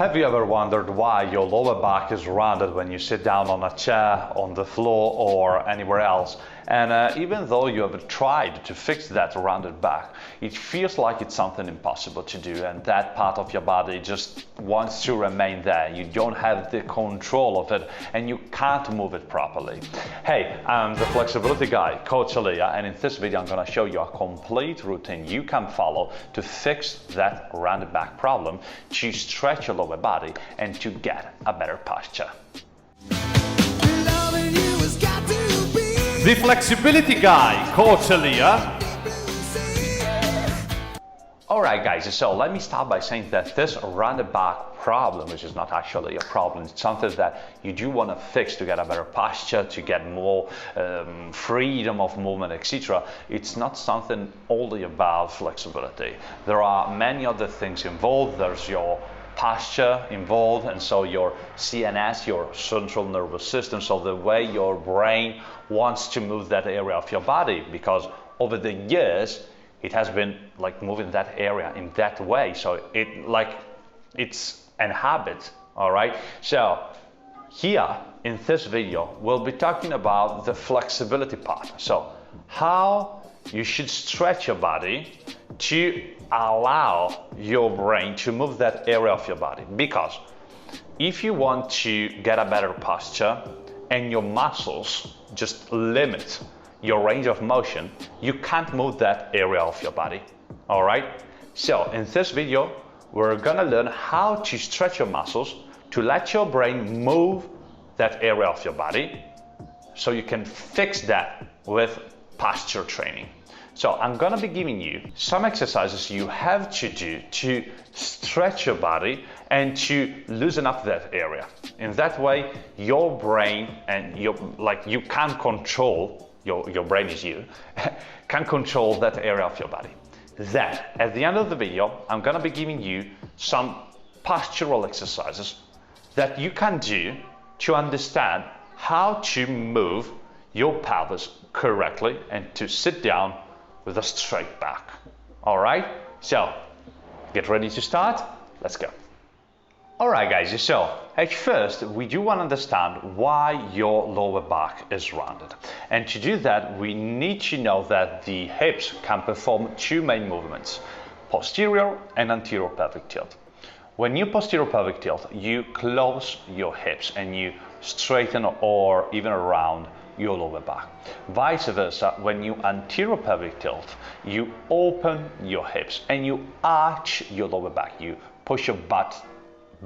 Have you ever wondered why your lower back is rounded when you sit down on a chair, on the floor, or anywhere else? And even though you have tried to fix that rounded back, it feels like it's something impossible to do, and that part of your body just wants to remain there. You don't have the control of it, and you can't move it properly. Hey, I'm the flexibility guy, Coach Elia, and in this video I'm going to show you a complete routine you can follow to fix that rounded back problem, to stretch your lower body, and to get a better posture. The flexibility guy, Coach Elia. Alright guys, so let me start by saying that this rounded back problem, which is not actually a problem, it's something that you do want to fix to get a better posture, to get more freedom of movement, etc. It's not something only about flexibility. There are many other things involved. There's your posture involved, and so your CNS, your central nervous system, so the way your brain wants to move that area of your body, because over the years it has been like moving that area in that way, so it's an habit. All right, so here in this video we'll be talking about the flexibility part, so how you should stretch your body to allow your brain to move that area of your body. Because if you want to get a better posture and your muscles just limit your range of motion, you can't move that area of your body. All right, so in this video we're gonna learn how to stretch your muscles to let your brain move that area of your body, so you can fix that with posture training. So I'm gonna be giving you some exercises you have to do to stretch your body and to loosen up that area. In that way, your brain and you can control, your brain is you, can control that area of your body. Then, at the end of the video, I'm gonna be giving you some postural exercises that you can do to understand how to move your pelvis correctly and to sit down with a straight back. All right, so get ready to start. Let's go. All right, guys, so at first we do want to understand why your lower back is rounded, and to do that we need to know that the hips can perform two main movements: posterior and anterior pelvic tilt. When you posterior pelvic tilt, you close your hips and you straighten or even round your lower back. Vice versa, when you anterior pelvic tilt, you open your hips and you arch your lower back. You push your butt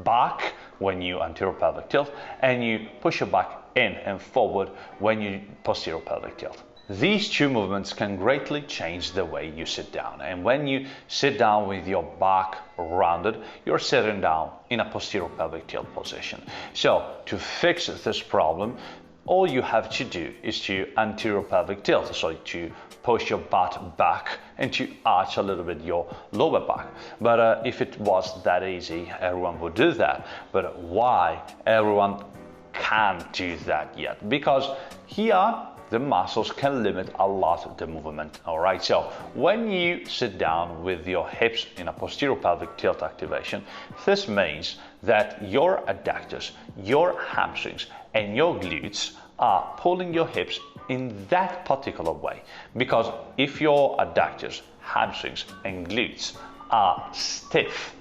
back when you anterior pelvic tilt, and you push your back in and forward when you posterior pelvic tilt. These two movements can greatly change the way you sit down, and when you sit down with your back rounded, you're sitting down in a posterior pelvic tilt position. So to fix this problem, all you have to do is to anterior pelvic tilt, so to push your butt back and to arch a little bit your lower back. But if it was that easy, everyone would do that. But why everyone can't do that yet? Because here the muscles can limit a lot the movement. All right, so when you sit down with your hips in a posterior pelvic tilt activation, this means that your adductors, your hamstrings, and your glutes are pulling your hips in that particular way. Because if your adductors, hamstrings, and glutes are stiff,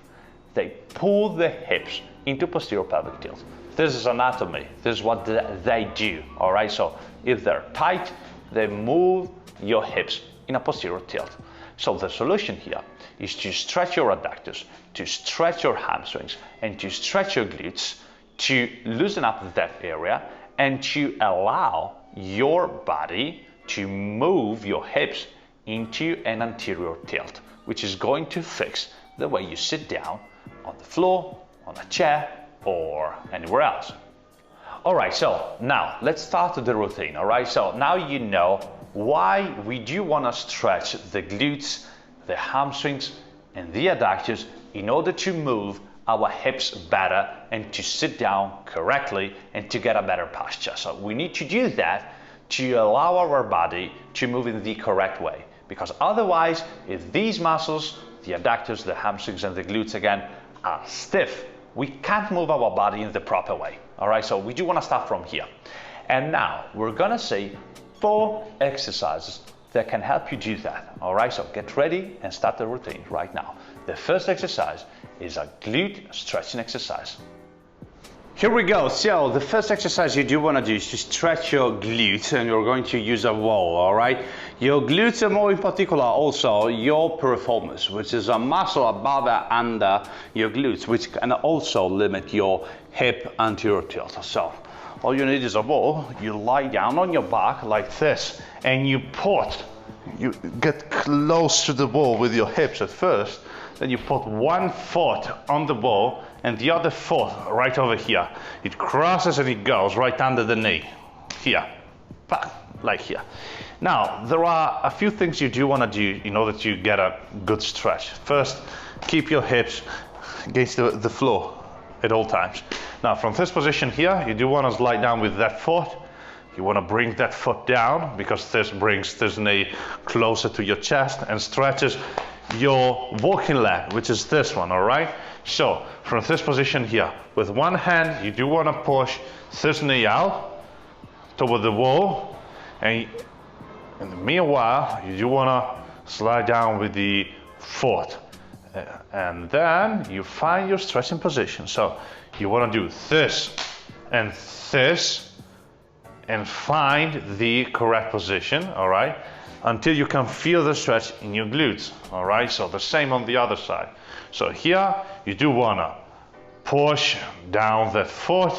they pull the hips into posterior pelvic tilt. This is anatomy. This is what they do. All right, so if they're tight, they move your hips in a posterior tilt. So the solution here is to stretch your adductors, to stretch your hamstrings, and to stretch your glutes, to loosen up that area and to allow your body to move your hips into an anterior tilt, which is going to fix the way you sit down on the floor, on a chair, or anywhere else. All right, so now let's start the routine. All right, so now you know why we do want to stretch the glutes, the hamstrings, and the adductors in order to move our hips better and to sit down correctly and to get a better posture. So we need to do that to allow our body to move in the correct way, because otherwise, if these muscles, the adductors, the hamstrings, and the glutes again are stiff, we can't move our body in the proper way. All right, so we do want to start from here. And now we're gonna say 4 exercises that can help you do that. All right, so get ready and start the routine right now. The first exercise is a glute stretching exercise. Here we go. So the first exercise you do want to do is to stretch your glutes, and you're going to use a wall. All right, your glutes, and more in particular also your piriformis, which is a muscle above and under your glutes, which can also limit your hip anterior tilt. So all you need is a ball. You lie down on your back like this, and you get close to the ball with your hips at first. Then you put one foot on the ball and the other foot right over here. It crosses and it goes right under the knee. Here, like here. Now, there are a few things you do want to do in order to get a good stretch. First, keep your hips against the floor at all times. Now, from this position here, you do want to slide down with that foot. You want to bring that foot down because this brings this knee closer to your chest and stretches your walking leg, which is this one, all right? So from this position here, with one hand, you do want to push this knee out toward the wall, and in the meanwhile, you do want to slide down with the foot, and then you find your stretching position. So you want to do this and this, and find the correct position, all right? Until you can feel the stretch in your glutes, all right? So the same on the other side. So here, you do wanna push down that foot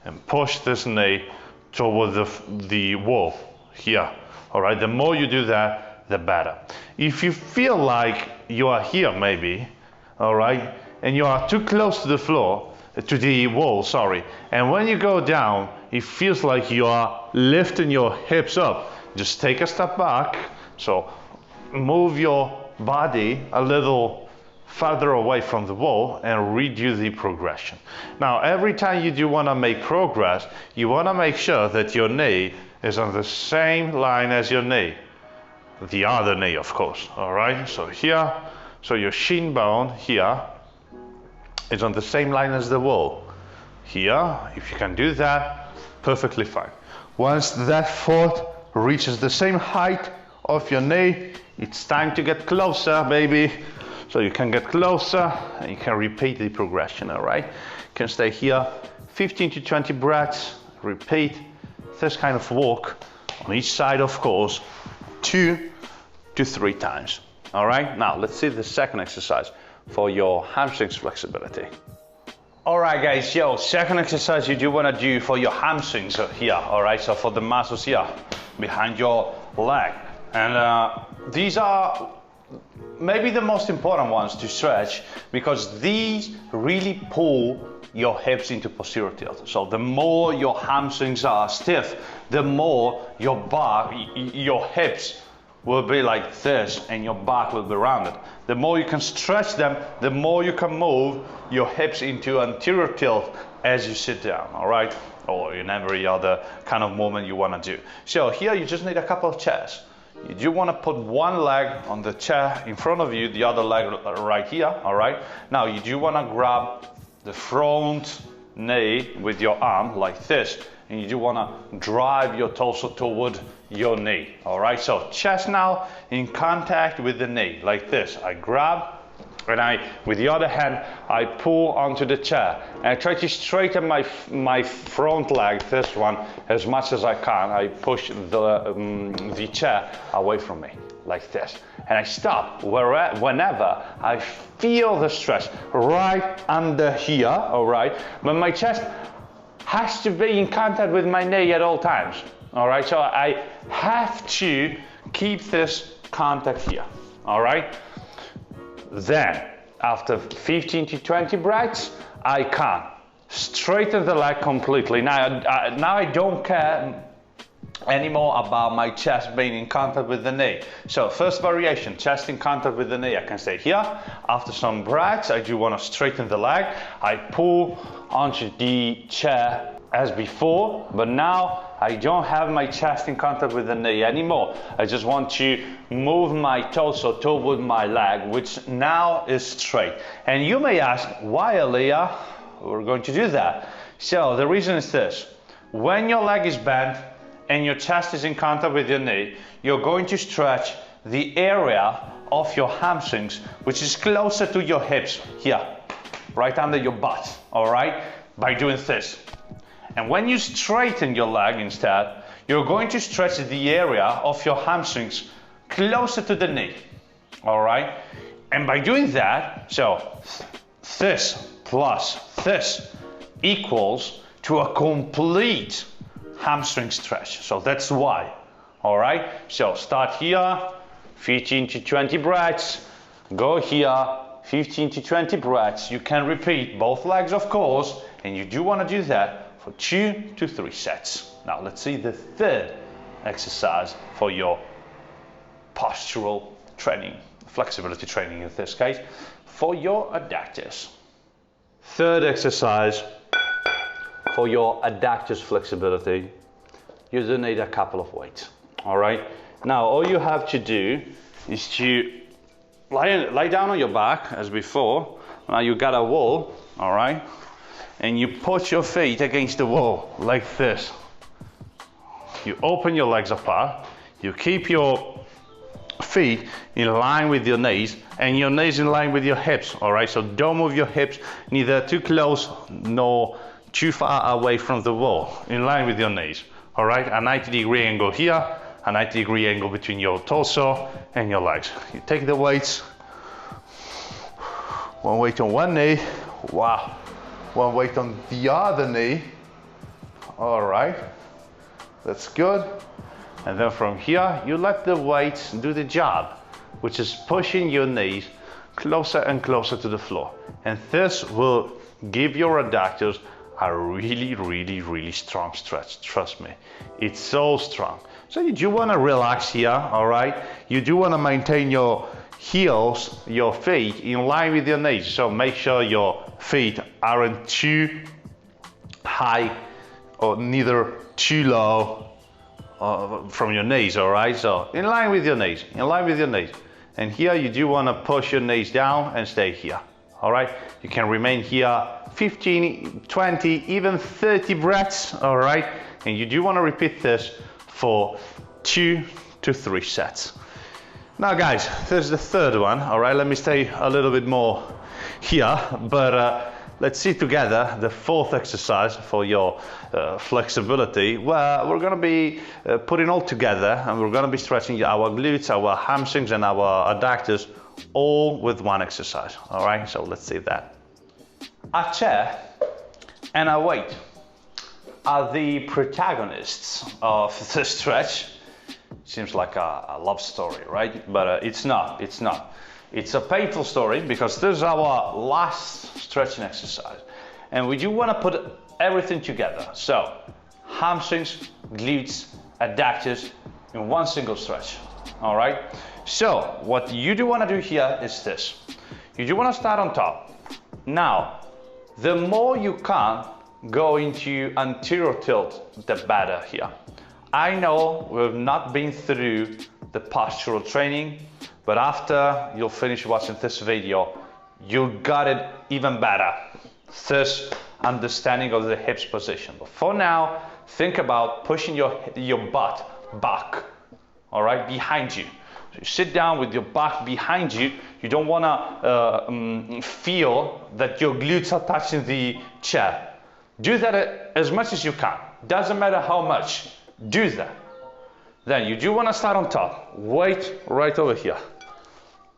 and push this knee toward the wall here, all right? The more you do that, the better. If you feel like you are here maybe, all right, and you are too close to the floor, to the wall, sorry, and when you go down, it feels like you are lifting your hips up. Just take a step back, so move your body a little farther away from the wall and redo the progression. Now, every time you do want to make progress, you want to make sure that your knee is on the same line as your knee. The other knee, of course, all right? So here, so your shin bone here is on the same line as the wall. Here, if you can do that, perfectly fine. Once that foot reaches the same height of your knee, it's time to get closer, baby. So you can get closer and you can repeat the progression, all right? You can stay here 15 to 20 breaths, repeat this kind of walk on each side, of course, 2 to 3 times, all right? Now, let's see the second exercise for your hamstrings flexibility. All right, guys, second exercise you do want to do for your hamstrings here, all right? So for the muscles here behind your leg. And these are maybe the most important ones to stretch because these really pull your hips into posterior tilt. So the more your hamstrings are stiff, the more your back, your hips will be like this and your back will be rounded. The more you can stretch them, the more you can move your hips into anterior tilt as you sit down, all right? Or in every other kind of movement you want to do. So here you just need a couple of chairs. You do want to put one leg on the chair in front of you, the other leg right here, all right? Now you do want to grab the front knee with your arm like this, and you do want to drive your torso toward your knee, all right? So chest now in contact with the knee, like this. I grab, and with the other hand, I pull onto the chair. And I try to straighten my front leg, this one, as much as I can. I push the chair away from me, like this. And I stop whenever I feel the stretch right under here, all right? But my chest has to be in contact with my knee at all times, all right? So I have to keep this contact here, all right? Then, after 15 to 20 breaths, I can straighten the leg completely. Now I don't care anymore about my chest being in contact with the knee. So first variation, chest in contact with the knee. I can stay here. After some breaths, I do want to straighten the leg. I pull onto the chair as before, but now I don't have my chest in contact with the knee anymore. I just want to move my torso toward my leg, which now is straight. And you may ask, why, Elia? we're going to do that. So the reason is this: when your leg is bent and your chest is in contact with your knee, you're going to stretch the area of your hamstrings, which is closer to your hips, here, right under your butt, all right, by doing this. And when you straighten your leg instead, you're going to stretch the area of your hamstrings closer to the knee, all right? And by doing that, so this plus this equals to a complete hamstring stretch. So that's why, all right? So start here, 15 to 20 breaths, go here, 15 to 20 breaths. You can repeat both legs, of course, and you do want to do that for 2 to 3 sets. Now let's see the third exercise for your postural training, flexibility training in this case, for your adductors. Third exercise for your adductors flexibility, you do need a couple of weights, all right? Now all you have to do is to lie down on your back as before. Now you got a wall, all right? And you put your feet against the wall like this. You open your legs apart, you keep your feet in line with your knees and your knees in line with your hips, all right? So don't move your hips neither too close nor too far away from the wall, in line with your knees, all right? A 90-degree angle here, a 90-degree angle between your torso and your legs. You take the weights, one weight on one knee, wow. One weight on the other knee, all right, that's good. And then from here, you let the weights do the job, which is pushing your knees closer and closer to the floor. And this will give your adductors a really, really, really strong stretch, trust me. It's so strong. So you do want to relax here, all right? You do want to maintain your heels, your feet in line with your knees. So make sure your feet aren't too high or neither too low from your knees, all right? So in line with your knees, in line with your knees. And here you do want to push your knees down and stay here, all right? You can remain here 15, 20, even 30 breaths, all right? And you do want to repeat this for 2 to 3 sets. Now guys, there's the third one, all right? Let me stay a little bit more here, but let's see together the fourth exercise for your flexibility, where we're gonna be putting all together and we're gonna be stretching our glutes, our hamstrings and our adductors all with one exercise, all right? So let's see that. A chair and a weight are the protagonists of the stretch. Seems like a love story, right? But it's not. It's a painful story because this is our last stretching exercise. And we do want to put everything together. So, hamstrings, glutes, adductors in one single stretch, all right? So, what you do want to do here is this. You do want to start on top. Now, the more you can go into anterior tilt, the better here. I know we've not been through the postural training, but after you'll finish watching this video, you got it even better. This understanding of the hips position. But for now, think about pushing your butt back, all right, behind you. So you sit down with your back behind you. You don't want to feel that your glutes are touching the chair. Do that as much as you can. Doesn't matter how much. Do that. Then you do want to start on top. Weight right over here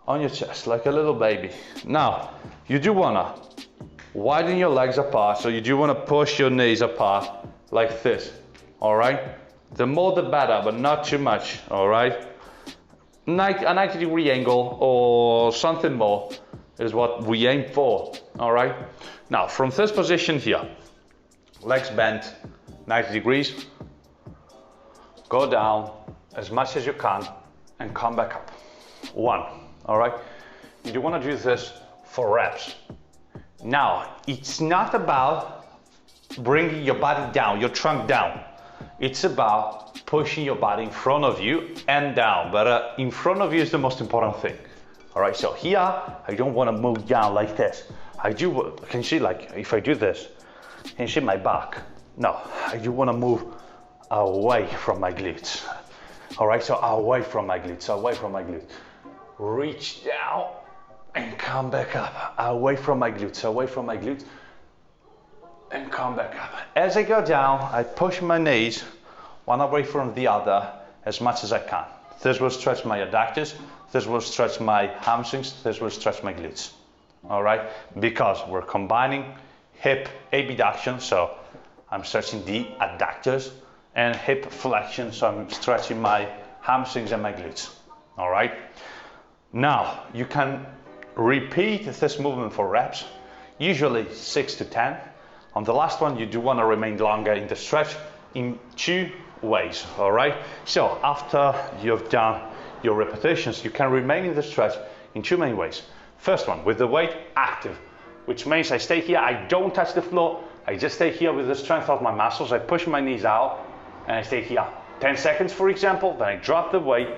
on your chest like a little baby. Now you do want to widen your legs apart, so you do want to push your knees apart like this, all right? The more the better, but not too much, all right? A 90-degree angle or something more is what we aim for, all right? Now from this position here, legs bent 90 degrees, go down as much as you can and come back up. 1, all right? You do want to do this for reps. Now, it's not about bringing your body down, your trunk down. It's about pushing your body in front of you and down, but in front of you is the most important thing. All right, so here, I don't want to move down like this. I do, can you see, like, if I do this, can you see my back? No, I do want to move away from my glutes. All right, so away from my glutes, away from my glutes. Reach down and come back up. Away from my glutes, away from my glutes, and come back up. As I go down, I push my knees one away from the other as much as I can. This will stretch my adductors, this will stretch my hamstrings, this will stretch my glutes. All right, because we're combining hip abduction, so I'm stretching the adductors, and hip flexion, so I'm stretching my hamstrings and my glutes. All right, now you can repeat this movement for reps, usually 6 to 10. On the last one, you do want to remain longer in the stretch in 2 ways. All right, so after you've done your repetitions, you can remain in the stretch in 2 main ways. First one, with the weight active, which means I stay here, I don't touch the floor, I just stay here with the strength of my muscles, I push my knees out, and I stay here 10 seconds, for example, then I drop the weight,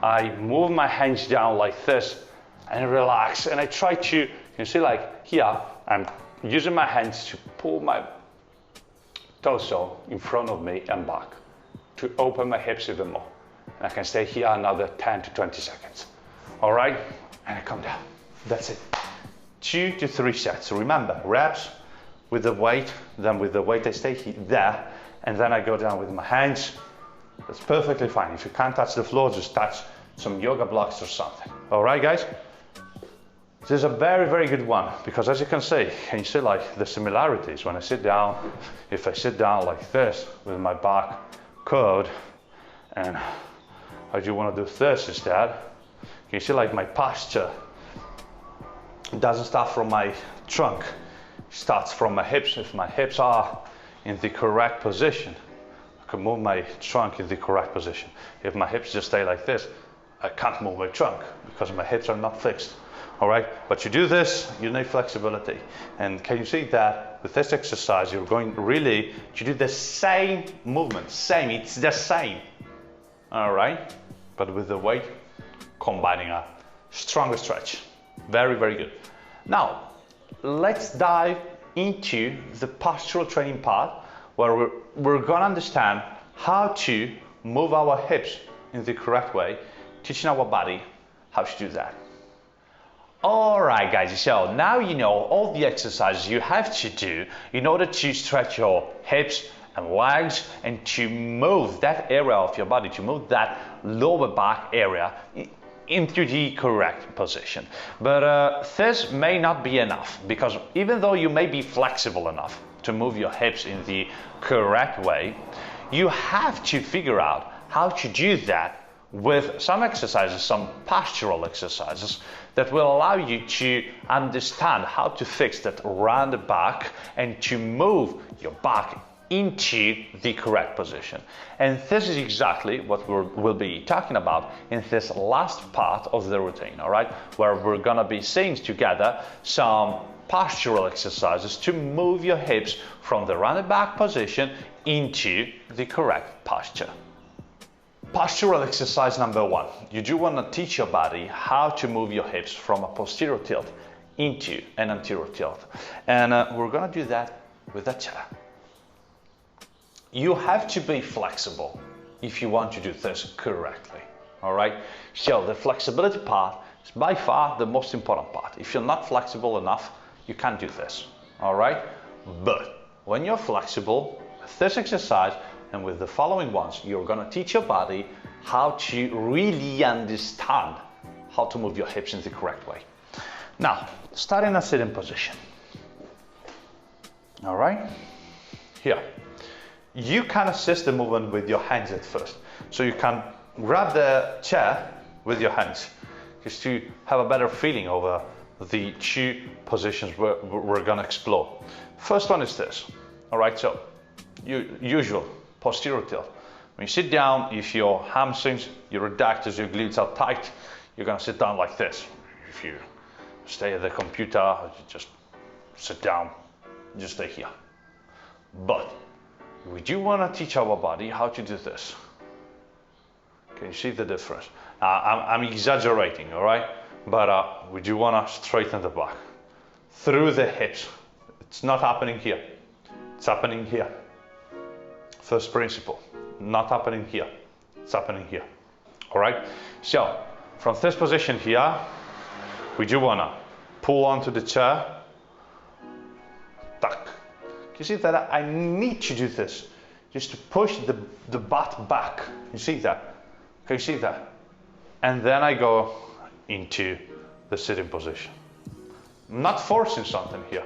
I move my hands down like this, and relax, and I try to, you see, like here, I'm using my hands to pull my torso in front of me and back, to open my hips even more. And I can stay here another 10 to 20 seconds. All right, and I come down. That's it. 2 to 3 sets. Remember, reps with the weight, then with the weight I stay there, and then I go down with my hands. That's perfectly fine. If you can't touch the floor, just touch some yoga blocks or something. All right, guys? This is a very, very good one, because as you can see, can you see like the similarities? When I sit down, if I sit down like this with my back curved, and I do want to do this instead, can you see like my posture doesn't start from my trunk, it starts from my hips. If my hips are in the correct position, I can move my trunk in the correct position. If my hips just stay like this, I can't move my trunk because my hips are not fixed. All right, but you do this, you need flexibility. And can you see that with this exercise, you're going really to do the same movement, it's the same. All right, but with the weight, combining a stronger stretch. Very, very good. Now, let's dive into the postural training part, where we're gonna understand how to move our hips in the correct way, teaching our body how to do that. All right, guys, so now you know all the exercises you have to do in order to stretch your hips and legs and to move that area of your body, to move that lower back area into the correct position. But this may not be enough, because even though you may be flexible enough to move your hips in the correct way, you have to figure out how to do that with some exercises, some postural exercises that will allow you to understand how to fix that rounded back and to move your back into the correct position. And this is exactly what we'll be talking about in this last part of the routine, all right? Where we're gonna be seeing together some postural exercises to move your hips from the rounded back position into the correct posture. Postural exercise number 1. You do want to teach your body how to move your hips from a posterior tilt into an anterior tilt. And we're going to do that with a chair. You have to be flexible if you want to do this correctly. All right? So the flexibility part is by far the most important part. If you're not flexible enough, you can't do this. All right? But when you're flexible, with this exercise, and with the following ones, you're going to teach your body how to really understand how to move your hips in the correct way. Now, start in a sitting position. All right? Here. You can assist the movement with your hands at first. So you can grab the chair with your hands, just to have a better feeling over the 2 positions we're going to explore. First one is this. All right, so usual posterior tilt. When you sit down, if your hamstrings, your adductors, your glutes are tight, you're going to sit down like this. If you stay at the computer, you just sit down, just stay here. But we do want to teach our body how to do this. Can you see the difference? I'm exaggerating, all right? But we do want to straighten the back. through the hips. It's not happening here. It's happening here. First principle, not happening here. It's happening here. All right? So, from this position here, we do wanna pull onto the chair. Tuck. You see that I need to do this, just to push the butt back. You see that? Can you see that? And then I go into the sitting position. I'm not forcing something here.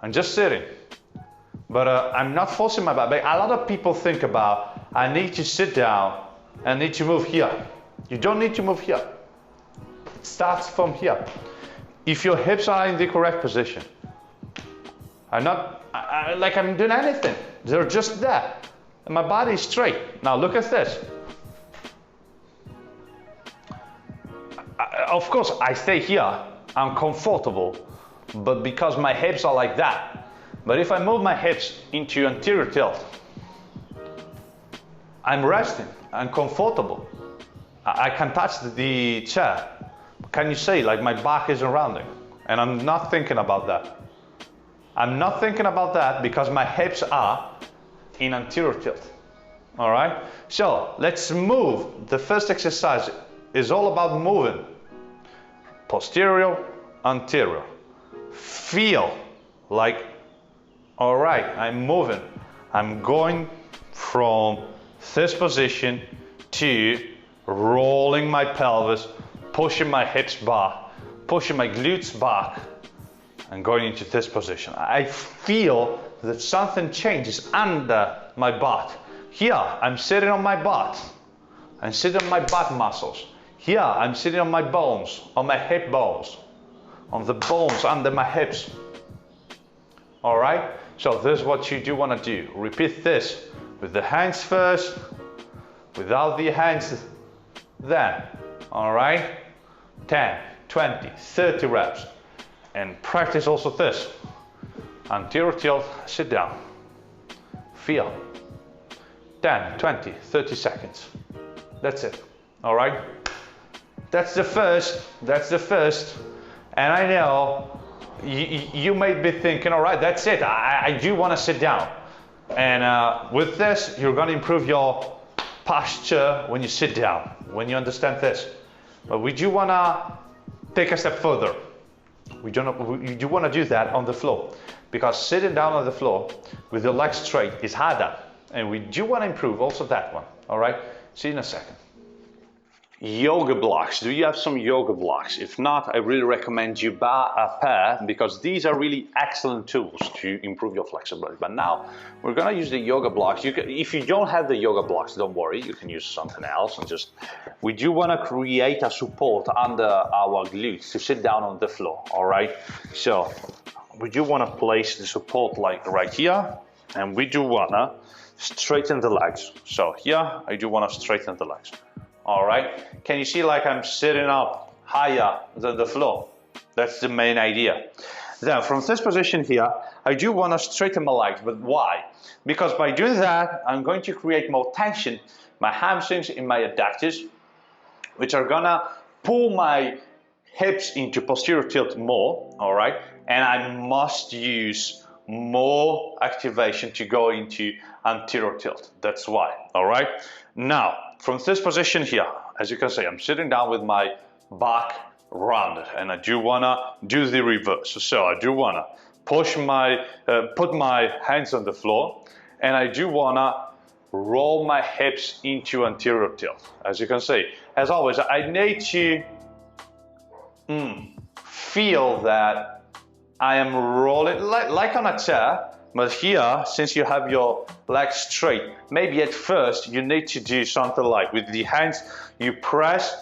I'm just sitting. But I'm not forcing my back. A lot of people think about, I need to sit down, I need to move here. You don't need to move here. It starts from here. If your hips are in the correct position, I'm not like I'm doing anything. They're just there. And my body is straight. Now look at this. Of course, I stay here. I'm comfortable, but because my hips are like that. But if I move my hips into anterior tilt, I'm resting, I'm comfortable. I can touch the chair. Can you say like my back isn't rounding? And I'm not thinking about that. I'm not thinking about that because my hips are in anterior tilt. All right? So let's move. The first exercise is all about moving. Posterior, anterior. Feel like, all right, I'm moving. I'm going from this position to rolling my pelvis, pushing my hips back, pushing my glutes back, and going into this position. I feel that something changes under my butt. Here, I'm sitting on my butt. I'm sitting on my butt muscles. Here, I'm sitting on my bones, on my hip bones, on the bones under my hips. All right? So this is what you do want to do. Repeat this with the hands first, without the hands then. All right? 10, 20, 30 reps. And practice also this. Anterior tilt, sit down. Feel. 10, 20, 30 seconds. That's it. All right? That's the first. And I know you may be thinking, all right, that's it. I do want to sit down. And with this, you're going to improve your posture when you sit down, when you understand this. But we do want to take a step further. You do want to do that on the floor, because sitting down on the floor with your legs straight is harder. And we do want to improve also that one. All right? See you in a second. Yoga blocks. Do you have some yoga blocks? If not, I really recommend you buy a pair, because these are really excellent tools to improve your flexibility. But now we're going to use the yoga blocks. If you don't have the yoga blocks, don't worry, you can use something else. And we do want to create a support under our glutes to sit down on the floor. All right. So we do want to place the support like right here, and we do want to straighten the legs. So here I do want to straighten the legs. All right, can you see like I'm sitting up higher than the floor? That's the main idea. Then from this position here, I do want to straighten my legs, but why? Because by doing that, I'm going to create more tension, my hamstrings in my adductors, which are gonna pull my hips into posterior tilt more, all right? And I must use more activation to go into anterior tilt. That's why, all right? Now, from this position here, as you can see, I'm sitting down with my back rounded, and I do wanna do the reverse. So I do wanna push put my hands on the floor, and I do wanna roll my hips into anterior tilt. As you can see, as always, I need to feel that I am rolling like on a chair. But here, since you have your legs straight, maybe at first you need to do something like with the hands, you press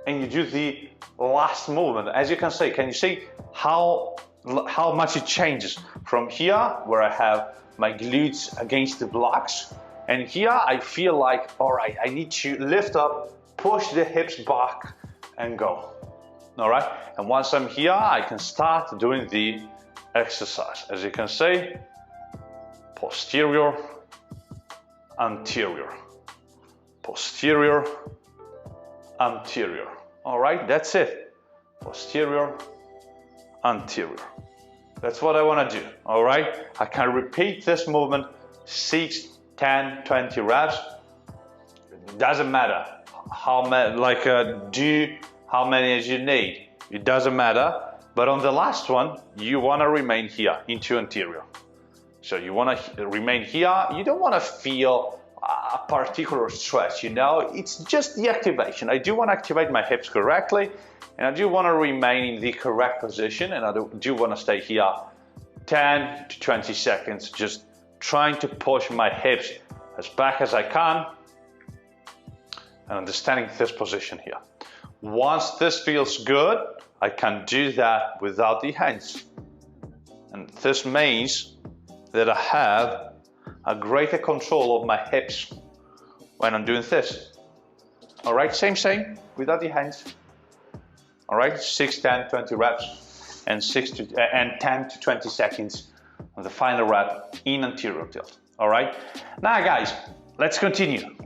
and you do the last movement. As you can see, can you see how much it changes? From here, where I have my glutes against the blocks, and here I feel like, all right, I need to lift up, push the hips back and go. All right, and once I'm here, I can start doing the exercise. As you can see, posterior, anterior, posterior, anterior. All right, that's it. Posterior, anterior. That's what I want to do, all right? I can repeat this movement 6, 10, 20 reps. It doesn't matter how many, do how many as you need. It doesn't matter. But on the last one, you want to remain here into anterior. So you want to remain here. You don't want to feel a particular stretch, you know? It's just the activation. I do want to activate my hips correctly, and I do want to remain in the correct position, and I do want to stay here 10 to 20 seconds, just trying to push my hips as back as I can, and understanding this position here. Once this feels good, I can do that without the hands. And this means that I have a greater control of my hips when I'm doing this. All right, same, without the hands. All right, 6, 10, 20 reps and 10 to 20 seconds on the final rep in anterior tilt. All right, now guys, let's continue.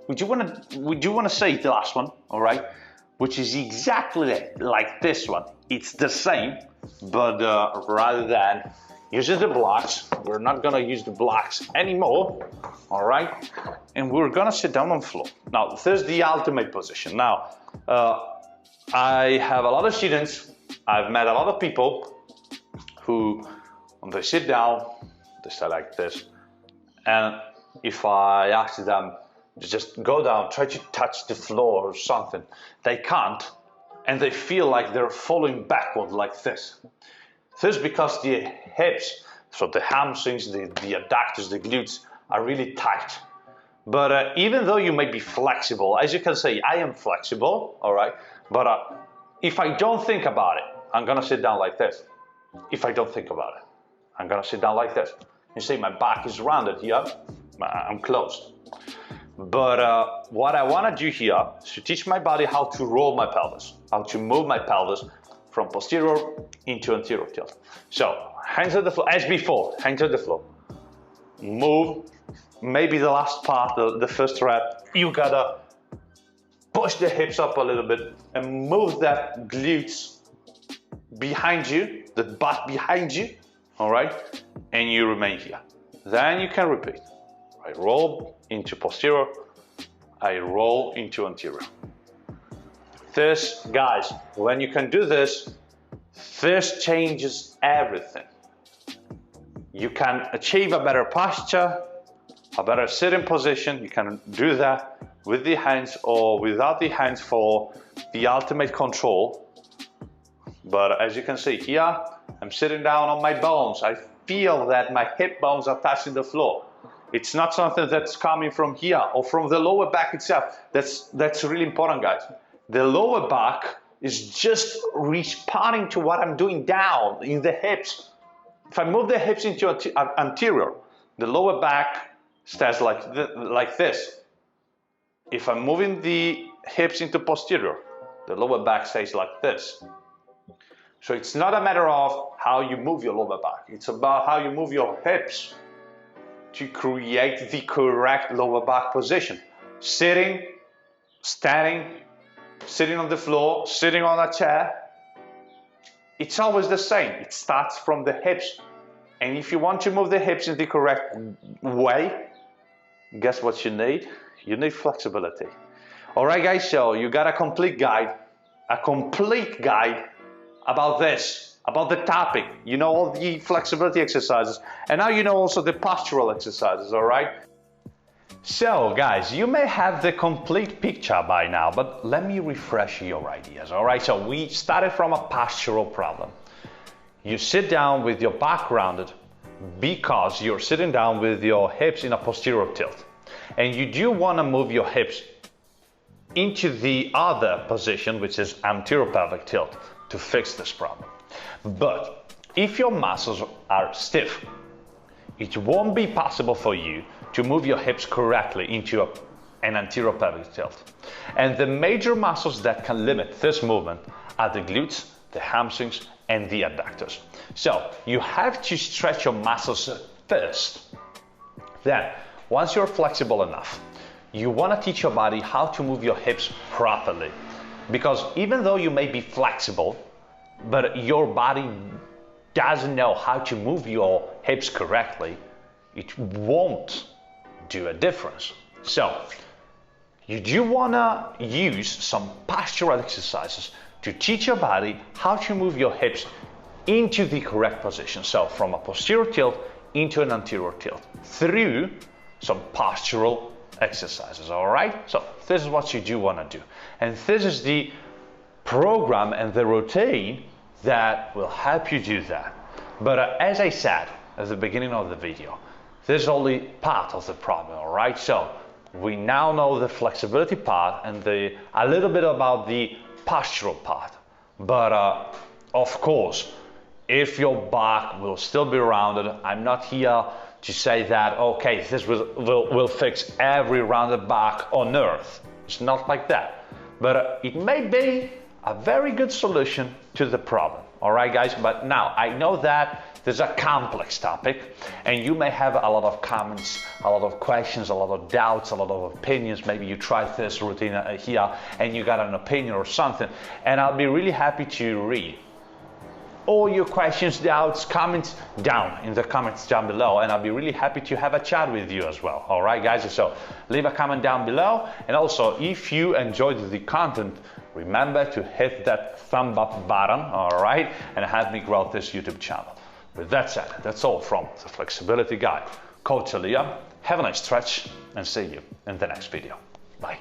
We do want to say the last one, all right, which is exactly like this one. It's the same, but rather than using the blocks, we're not gonna use the blocks anymore, all right? And we're gonna sit down on the floor. Now, this is the ultimate position. Now, I have a lot of students, I've met a lot of people who, when they sit down, they stay like this. And if I ask them, just go down, try to touch the floor or something, they can't, and they feel like they're falling backward like this. This is because the hips, so the hamstrings, the adductors, the glutes are really tight. But even though you may be flexible, as you can say, I am flexible, all right? But if I don't think about it, I'm gonna sit down like this. If I don't think about it, I'm gonna sit down like this. You see, my back is rounded here, I'm closed. But what I want to do here is to teach my body how to roll my pelvis, how to move my pelvis from posterior into anterior tilt. So hands on the floor, as before, hands on the floor. Move, maybe the last part, the first rep, you gotta push the hips up a little bit and move that glutes behind you, the butt behind you, all right? And you remain here. Then you can repeat. I roll into posterior, I roll into anterior. This, guys, when you can do this, this changes everything. You can achieve a better posture, a better sitting position. You can do that with the hands or without the hands for the ultimate control. But as you can see here, I'm sitting down on my bones. I feel that my hip bones are touching the floor. It's not something that's coming from here or from the lower back itself. That's really important, guys. The lower back is just responding to what I'm doing down in the hips. If I move the hips into anterior, the lower back stays like this. If I'm moving the hips into posterior, the lower back stays like this. So it's not a matter of how you move your lower back. It's about how you move your hips to create the correct lower back position. Sitting, standing, sitting on the floor, sitting on a chair. It's always the same. It starts from the hips. And if you want to move the hips in the correct way, guess what you need? You need flexibility. All right, guys, so you got a complete guide about this, about the topic. You know all the flexibility exercises, and now you know also the postural exercises, all right? So, guys, you may have the complete picture by now, but let me refresh your ideas, all right? So we started from a postural problem. You sit down with your back rounded because you're sitting down with your hips in a posterior tilt. And you do want to move your hips into the other position, which is anterior pelvic tilt, to fix this problem. But if your muscles are stiff, it won't be possible for you to move your hips correctly into an anterior pelvic tilt. And the major muscles that can limit this movement are the glutes, the hamstrings, and the adductors. So you have to stretch your muscles first. Then, once you're flexible enough, you want to teach your body how to move your hips properly. Because even though you may be flexible, but your body doesn't know how to move your hips correctly, it won't do a difference. So you do want to use some postural exercises to teach your body how to move your hips into the correct position. So from a posterior tilt into an anterior tilt through some postural exercises, all right? So this is what you do want to do. And this is the program and the routine that will help you do that. But as I said at the beginning of the video, this is only part of the problem, all right? So we now know the flexibility part and a little bit about the postural part. But of course, if your back will still be rounded, I'm not here to say that, okay, this will fix every rounded back on earth. It's not like that. But it may be a very good solution to the problem. All right, guys, but now I know that this is a complex topic and you may have a lot of comments, a lot of questions, a lot of doubts, a lot of opinions. Maybe you tried this routine here and you got an opinion or something, and I'll be really happy to read all your questions, doubts, comments down in the comments down below, and I'll be really happy to have a chat with you as well. All right, guys, so leave a comment down below, and also if you enjoyed the content, remember to hit that thumb up button, all right, and help me grow this YouTube channel. With that said, that's all from the Flexibility Guy, Coach Elia. Have a nice stretch and see you in the next video. Bye.